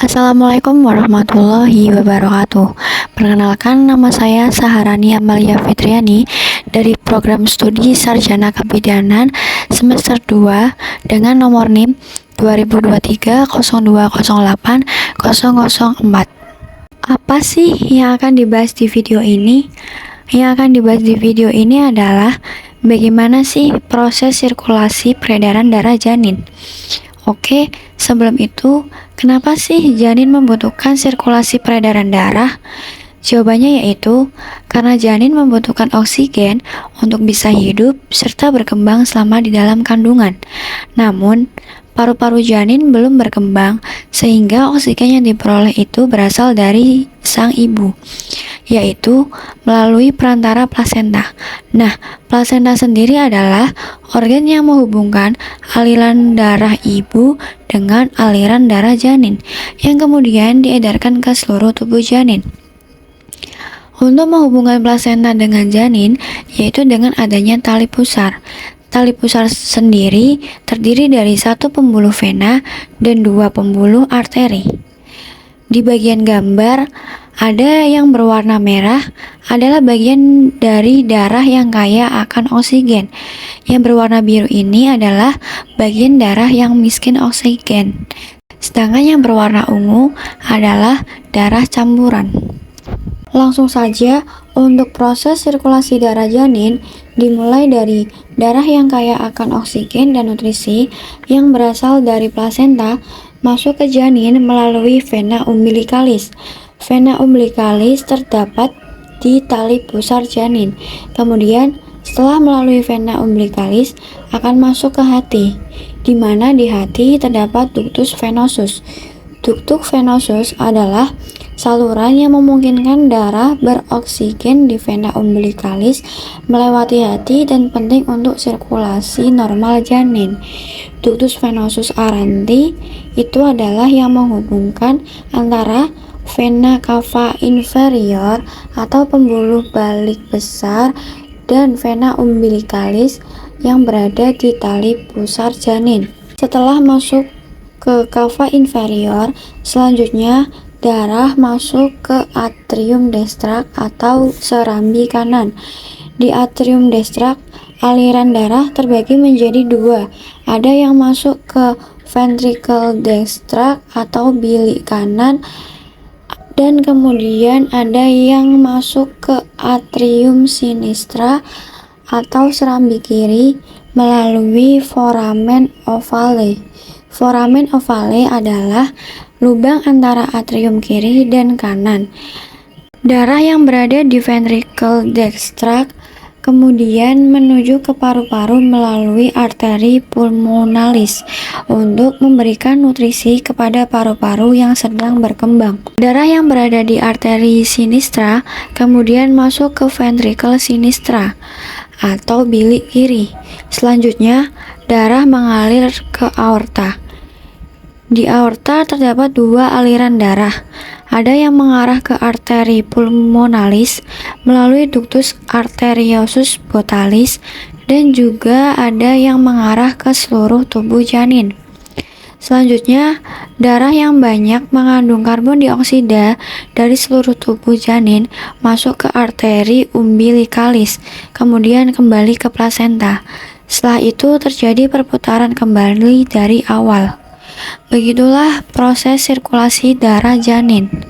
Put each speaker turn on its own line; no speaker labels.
Assalamualaikum warahmatullahi wabarakatuh. Perkenalkan, nama saya Saharani Amalia Fitriani dari program studi Sarjana Kebidanan semester 2 dengan nomor NIM 2023-0208-004. Apa sih yang akan dibahas di video ini? Yang akan dibahas di video ini adalah bagaimana sih proses sirkulasi peredaran darah janin. Oke, sebelum itu, kenapa sih janin membutuhkan sirkulasi peredaran darah? Jawabannya yaitu karena janin membutuhkan oksigen untuk bisa hidup serta berkembang selama di dalam kandungan. Namun, paru-paru janin belum berkembang sehingga oksigen yang diperoleh itu berasal dari sang ibu, yaitu melalui perantara plasenta. Nah, plasenta sendiri adalah organ yang menghubungkan aliran darah ibu dengan aliran darah janin, yang kemudian diedarkan ke seluruh tubuh janin. Untuk menghubungkan plasenta dengan janin, yaitu dengan adanya tali pusar. Tali pusar sendiri terdiri dari satu pembuluh vena dan dua pembuluh arteri. Di bagian gambar, ada yang berwarna merah adalah bagian dari darah yang kaya akan oksigen. Yang berwarna biru ini adalah bagian darah yang miskin oksigen. Sedangkan yang berwarna ungu adalah darah campuran. Langsung saja, untuk proses sirkulasi darah janin dimulai dari darah yang kaya akan oksigen dan nutrisi yang berasal dari plasenta masuk ke janin melalui vena umbilikalis. Vena umbilikalis terdapat di tali pusar janin. Kemudian, setelah melalui vena umbilikalis akan masuk ke hati, di mana di hati terdapat ductus venosus. Ductus venosus adalah saluran yang memungkinkan darah beroksigen di vena umbilikalis melewati hati dan penting untuk sirkulasi normal janin. Ductus venosus aranti itu adalah yang menghubungkan antara vena cava inferior atau pembuluh balik besar dan vena umbilikalis yang berada di tali pusar janin. Setelah masuk ke cava inferior, selanjutnya darah masuk ke atrium dextra atau serambi kanan. Di atrium dextra, aliran darah terbagi menjadi dua. Ada yang masuk ke ventricle dextra atau bilik kanan, dan kemudian ada yang masuk ke atrium sinistra atau serambi kiri melalui foramen ovale. Foramen ovale adalah lubang antara atrium kiri dan kanan. Darah yang berada di ventricle dextra kemudian menuju ke paru-paru melalui arteri pulmonalis untuk memberikan nutrisi kepada paru-paru yang sedang berkembang. Darah yang berada di arteri sinistra kemudian masuk ke ventricle sinistra atau bilik kiri. Selanjutnya, darah mengalir ke aorta. Di aorta terdapat dua aliran darah. Ada yang mengarah ke arteri pulmonalis melalui ductus arteriosus botalis dan juga ada yang mengarah ke seluruh tubuh janin. Selanjutnya, darah yang banyak mengandung karbon dioksida dari seluruh tubuh janin masuk ke arteri umbilikalis, kemudian kembali ke plasenta. Setelah itu terjadi perputaran kembali dari awal. Begitulah proses sirkulasi darah janin.